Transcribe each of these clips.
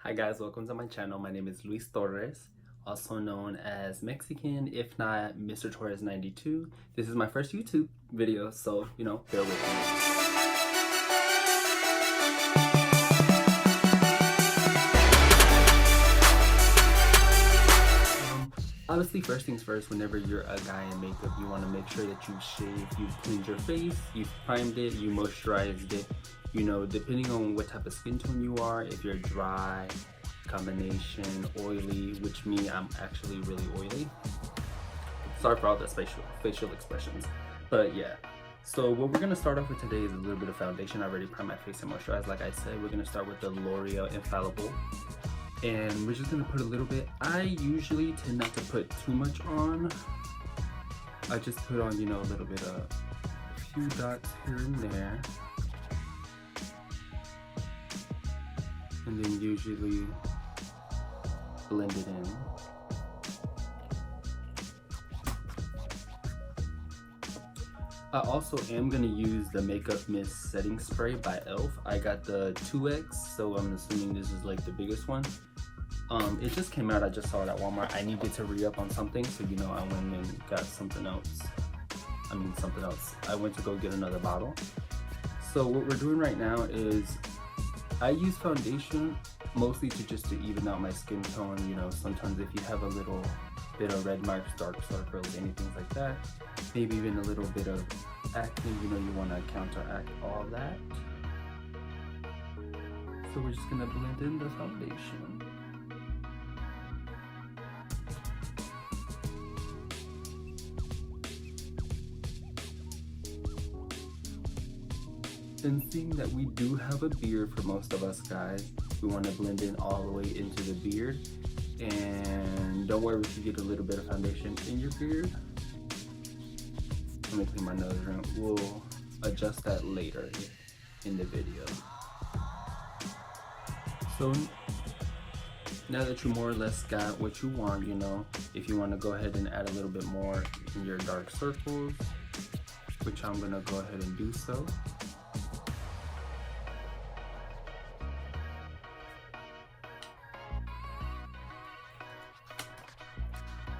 Hi guys, welcome to my channel. My name is Luis Torres, also known as Mexiikenn, if not Mr. Torres 92. This is my first YouTube video, so bear with me. Obviously, first things first, whenever you're a guy in makeup, you want to make sure that you shave, you cleaned your face, you primed it, you moisturized it. Depending on what type of skin tone you are, if you're dry, combination, oily, which me, I'm actually really oily. Sorry for all the facial expressions. But yeah, so what we're going to start off with today is a little bit of foundation. I already primed my face and moisturized. Like I said, we're going to start with the Loreal Infallible. And we're just going to put a little bit. I usually tend not to put too much on. I just put on, a little bit of a few dots here and there. And then usually blend it in. I also am going to use the Makeup Mist Setting Spray by e.l.f. I got the 2X, so I'm assuming this is like the biggest one. It just came out, I just saw it at Walmart. I needed to re-up on something, so I went and got something else. I went to go get another bottle. So what we're doing right now is, I use foundation mostly to even out my skin tone. Sometimes if you have a little bit of red marks, dark circles, anything like that, maybe even a little bit of acne, you want to counteract all that. So we're just gonna blend in the foundation. And seeing that we do have a beard for most of us guys, we want to blend in all the way into the beard. And don't worry if you get a little bit of foundation in your beard. Let me clean my nose and we'll adjust that later in the video. So now that you more or less got what you want, if you want to go ahead and add a little bit more in your dark circles, which I'm going to go ahead and do so.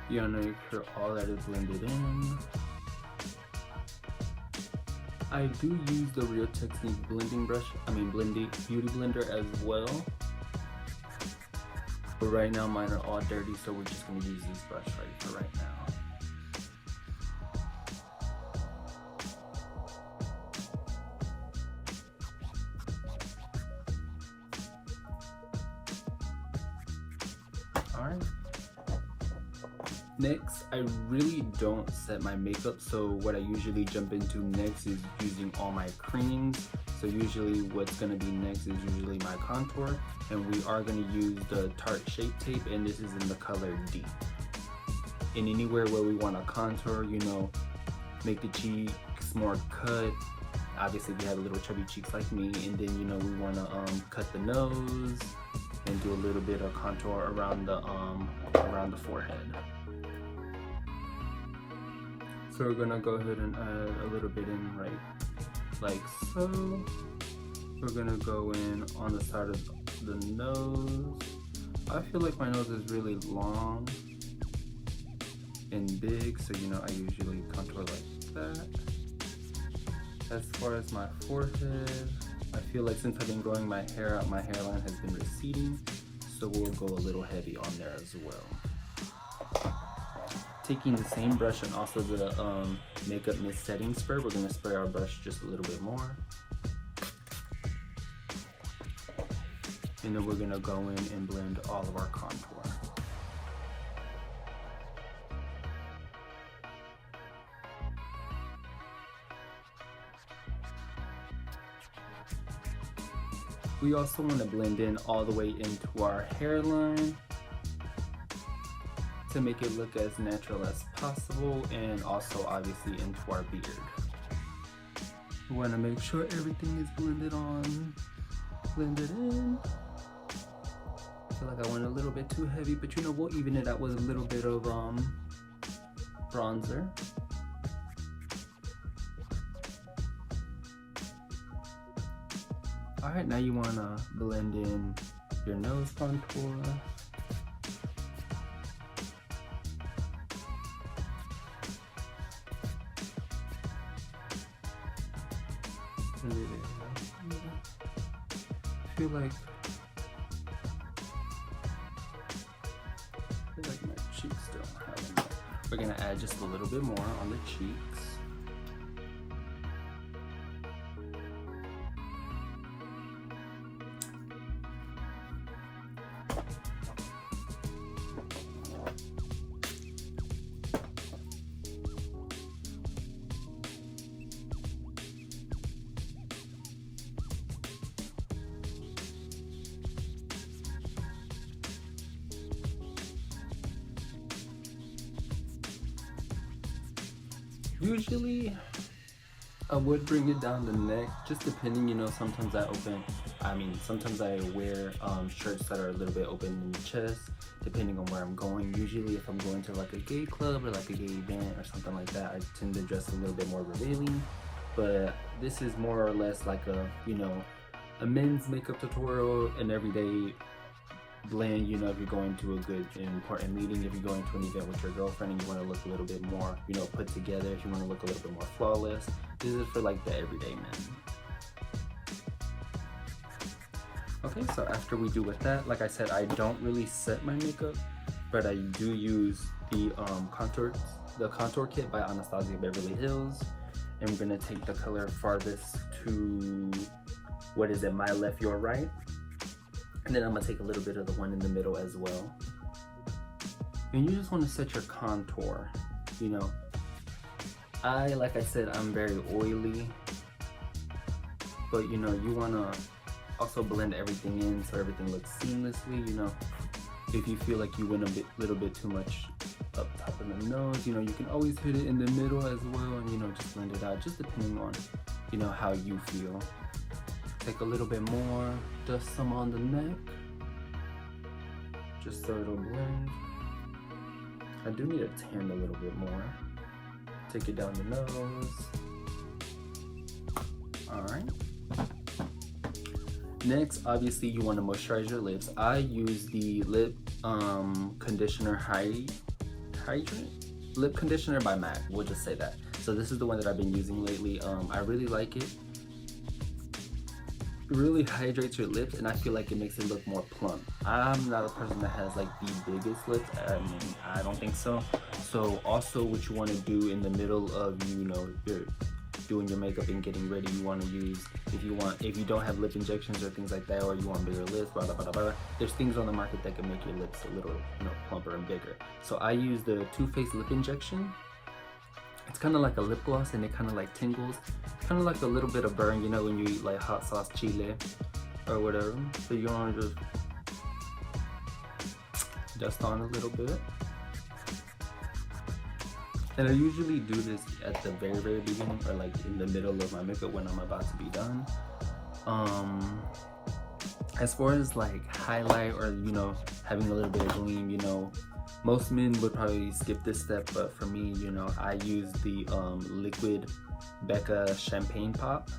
You want to make sure all that is blended in. I do use the Real Technique blending brush, beauty blender as well. But right now mine are all dirty, so we're just going to use this brush for right now. Alright. Next, I really don't set my makeup, so what I usually jump into next is using all my creams. So usually what's going to be next is usually my contour, and we are going to use the Tarte Shape Tape, and this is in the color Deep. And anywhere where we want to contour, make the cheeks more cut. Obviously we have a little chubby cheeks like me, and then we want to cut the nose and do a little bit of contour around the forehead. So we're gonna go ahead and add a little bit in right like so. We're gonna go in on the side of the nose. I feel like my nose is really long and big, so I usually contour like that. As far as my forehead, I feel like since I've been growing my hair out, my hairline has been receding, so we'll go a little heavy on there as well. Taking the same brush and also the Makeup Mist Setting Spray, we're going to spray our brush just a little bit more. And then we're going to go in and blend all of our contour. We also want to blend in all the way into our hairline to make it look as natural as possible, and also obviously into our beard. We want to make sure everything is blended in. I feel like I went a little bit too heavy, but we'll even it out with a little bit of bronzer. Alright, now you want to blend in your nose contour. I feel like my cheeks don't have enough. We're gonna add just a little bit more on the cheeks. Usually I would bring it down the neck, just depending, you know, sometimes sometimes I wear shirts that are a little bit open in the chest, depending on where I'm going. Usually if I'm going to like a gay club or like a gay event or something like that, I tend to dress a little bit more revealing. But this is more or less like a, you know, a men's makeup tutorial, an everyday blend. You know, if you're going to a good and important meeting, if you're going to an event with your girlfriend and you want to look a little bit more, you know, put together, if you want to look a little bit more flawless, this is for like the everyday men. Okay, so after we do with that, like I said, I don't really set my makeup, but I do use the contour kit by Anastasia Beverly Hills. And I'm gonna take the color farthest to, what is it, my left, your right. And then I'm gonna take a little bit of the one in the middle as well. And you just wanna set your contour, you know. Like I said, I'm very oily, but you know, you wanna also blend everything in so everything looks seamlessly, you know. If you feel like you went a little bit too much up top of the nose, you know, you can always hit it in the middle as well and, you know, just blend it out, just depending on, you know, how you feel. Take a little bit more, dust some on the neck, just so it'll blend. I do need to tan a little bit more. Take it down the nose. All right. Next, obviously, you want to moisturize your lips. I use the lip conditioner lip conditioner by MAC. We'll just say that. So this is the one that I've been using lately. I really like it. It really hydrates your lips, and I feel like it makes it look more plump. I'm not a person that has like the biggest lips. I mean, I don't think so. So also, what you want to do in the middle of, you know, you're doing your makeup and getting ready, you want to use, if you don't have lip injections or things like that, or you want bigger lips, blah, blah, blah, blah, there's things on the market that can make your lips a little, you know, plumper and bigger. So I use the Too Faced lip injection. It's kind of like a lip gloss, and it kind of like tingles. It's kind of like a little bit of burn, you know, when you eat like hot sauce chile or whatever. So you want to just dust on a little bit. And I usually do this at the very, very beginning, or like in the middle of my makeup when I'm about to be done. As far as like highlight or, you know, having a little bit of gleam, you know, most men would probably skip this step, but for me, you know, I use the liquid Becca champagne pop.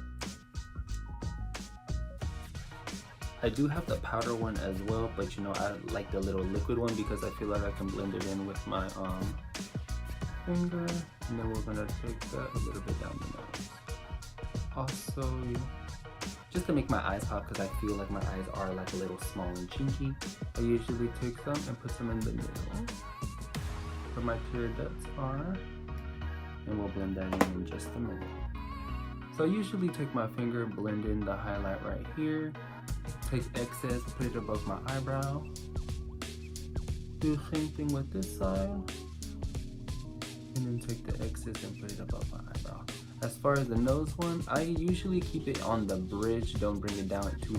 I do have the powder one as well, but you know, I like the little liquid one because I feel like I can blend it in with my finger. And then we're gonna take that a little bit down the nose. Also, just to make my eyes pop, because I feel like my eyes are like a little small and chinky, I usually take some and put them in the middle where my tear ducts are, and we'll blend that in just a minute. So I usually take my finger, blend in the highlight right here, take excess, put it above my eyebrow, do the same thing with this side, and then take the excess and put it above my eyebrow. As far as the nose one, I usually keep it on the bridge, don't bring it down too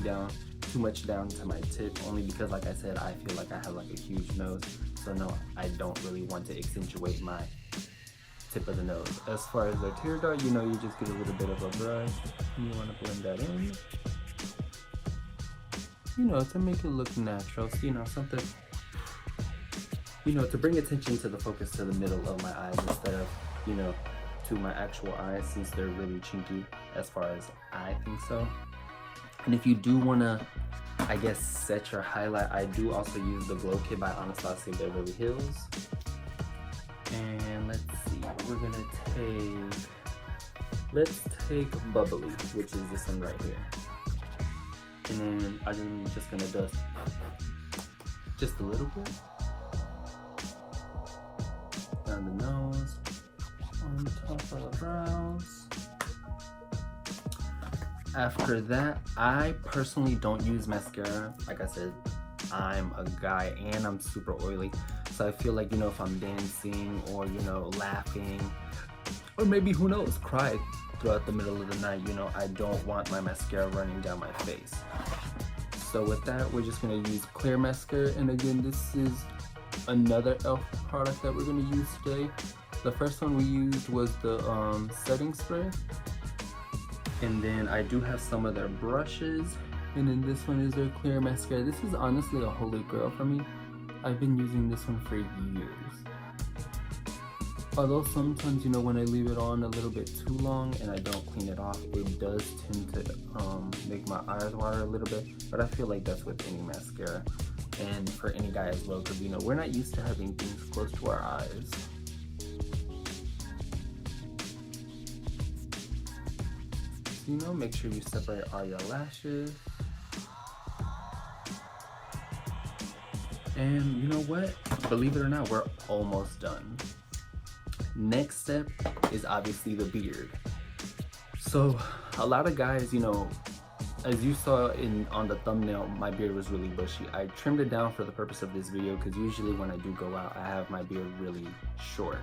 much down to my tip, only because, like I said, I feel like I have like a huge nose, so no, I don't really want to accentuate my tip of the nose. As far as the tear dot, you know, you just get a little bit of a brush and you want to blend that in, you know, to make it look natural. So, you know, something, you know, to bring attention to the focus to the middle of my eyes instead of, you know, to my actual eyes, since they're really chinky as far as I think so. And if you do want to, I guess, set your highlight, I do also use the Glow Kit by Anastasia Beverly Hills. And let's see, we're gonna let's take Bubbly, which is this one right here. And then I'm just gonna dust just a little bit down the nose, on top of the brows. After that, I personally don't use mascara. Like I said, I'm a guy and I'm super oily. So I feel like, you know, if I'm dancing or, you know, laughing, or maybe, who knows, cry throughout the middle of the night, you know, I don't want my mascara running down my face. So with that, we're just gonna use clear mascara. And again, this is another e.l.f. product that we're gonna use today. The first one we used was the setting spray. And then I do have some of their brushes. And then this one is their clear mascara. This is honestly a holy grail for me. I've been using this one for years. Although sometimes, you know, when I leave it on a little bit too long and I don't clean it off, it does tend to make my eyes water a little bit. But I feel like that's with any mascara, and for any guy as well, because, you know, we're not used to having things close to our eyes. So, you know, make sure you separate all your lashes. And you know what? Believe it or not, we're almost done. Next step is obviously the beard. So a lot of guys, you know, as you saw on the thumbnail, my beard was really bushy. I trimmed it down for the purpose of this video because usually when I do go out, I have my beard really short.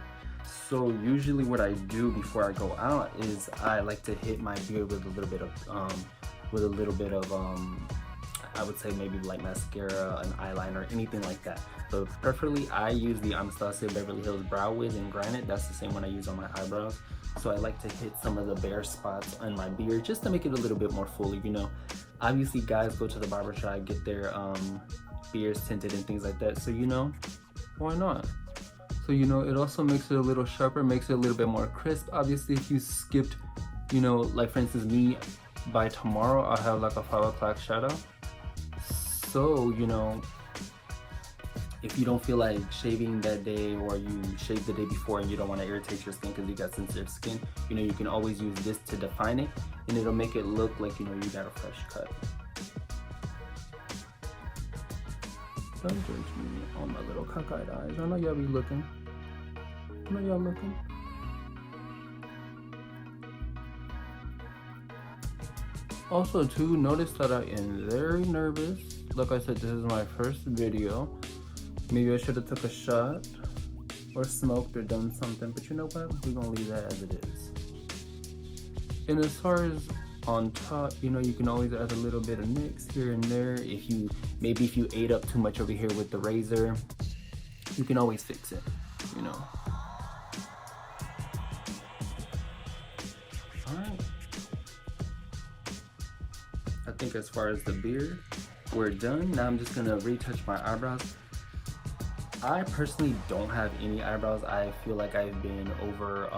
So usually what I do before I go out is I like to hit my beard with a little bit of I would say maybe like mascara, an eyeliner, anything like that. But preferably I use the Anastasia Beverly Hills Brow Wiz in Granite. That's the same one I use on my eyebrows. So I like to hit some of the bare spots on my beard just to make it a little bit more fuller, you know. Obviously guys go to the barbershop, get their beards tinted and things like that. So, you know, why not? So, you know, it also makes it a little sharper, makes it a little bit more crisp. Obviously if you skipped, you know, like for instance me, by tomorrow I'll have like a 5 o'clock shadow. So, you know, if you don't feel like shaving that day, or you shave the day before and you don't want to irritate your skin because you got sensitive skin, you know, you can always use this to define it, and it'll make it look like, you know, you got a fresh cut. Don't judge me on my little cockeyed eyes. I know y'all be looking. I know y'all looking. Also too, notice that I am very nervous. Like I said, this is my first video. Maybe I should have took a shot or smoked or done something, but you know what? We're gonna leave that as it is. And as far as on top, you know, you can always add a little bit of NYX here and there. If you ate up too much over here with the razor, you can always fix it, you know. Alright. I think as far as the beard, we're done. Now I'm just gonna retouch my eyebrows. I personally don't have any eyebrows. I feel like I've been over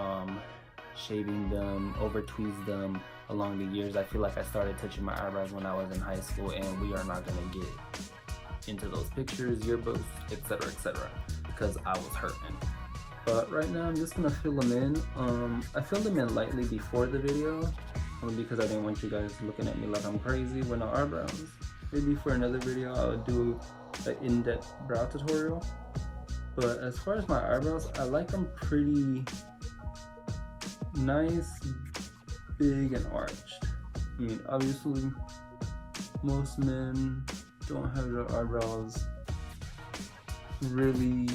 shaving them, over tweezed them along the years. I feel like I started touching my eyebrows when I was in high school, and we are not gonna get into those pictures, yearbooks, etc., because I was hurting. But right now I'm just gonna fill them in. I filled them in lightly before the video, because I didn't want you guys looking at me like I'm crazy with no eyebrows. Maybe for another video I'll do an in-depth brow tutorial. But as far as my eyebrows, I like them pretty nice, big, and arched. I mean, obviously most men don't have their eyebrows really,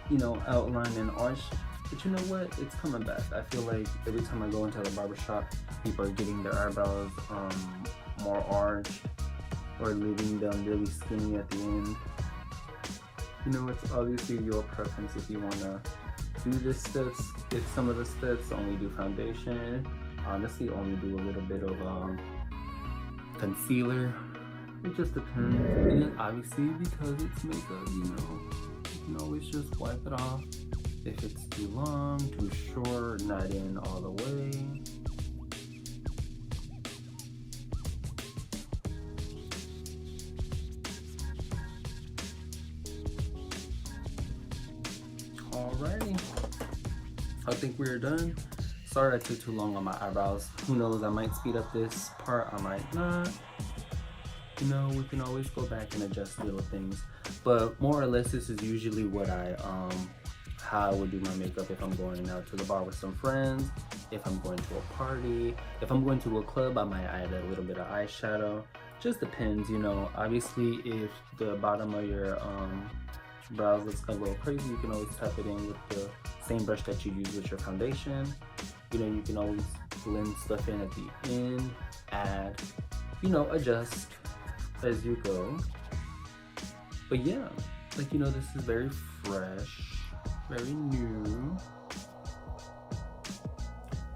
you know, outlined and arched. But you know what? It's coming back. I feel like every time I go into the barbershop, people are getting their eyebrows more arched, or leaving them really skinny at the end. You know, it's obviously your preference if you want to do the steps, skip some of the steps, only do foundation, honestly only do a little bit of concealer. It just depends. And then obviously because it's makeup, you know, you can always just wipe it off if it's too long, too short, not in all the way. Alrighty, I think we're done. Sorry I took too long on my eyebrows. Who knows, I might speed up this part, I might not. You know, we can always go back and adjust little things. But more or less, this is usually what how I would do my makeup if I'm going out to the bar with some friends, if I'm going to a party, if I'm going to a club, I might add a little bit of eyeshadow. Just depends, you know. Obviously, if the bottom of your brows looks a little crazy, you can always tap it in with the same brush that you use with your foundation. You know, you can always blend stuff in at the end, add, you know, adjust as you go. But yeah, like, you know, this is very fresh, very new.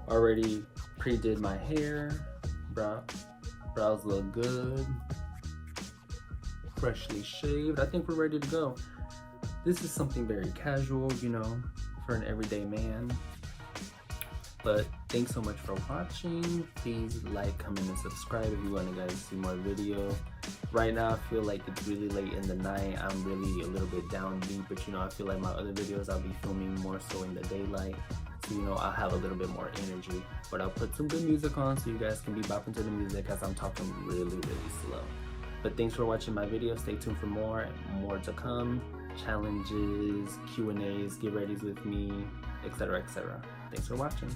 Already pre-did my hair, brows look good, freshly shaved. I think we're ready to go. This is something very casual, you know, for an everyday man. But thanks so much for watching. Please like, comment, and subscribe if you want to guys see more video. Right now I feel like it's really late in the night. I'm really a little bit downbeat, but you know, I feel like my other videos I'll be filming more so in the daylight. So you know, I'll have a little bit more energy. But I'll put some good music on so you guys can be bopping to the music as I'm talking really, really slow. But thanks for watching my video. Stay tuned for more to come. Challenges, Q&As, get readies with me, etc., etc. Thanks for watching.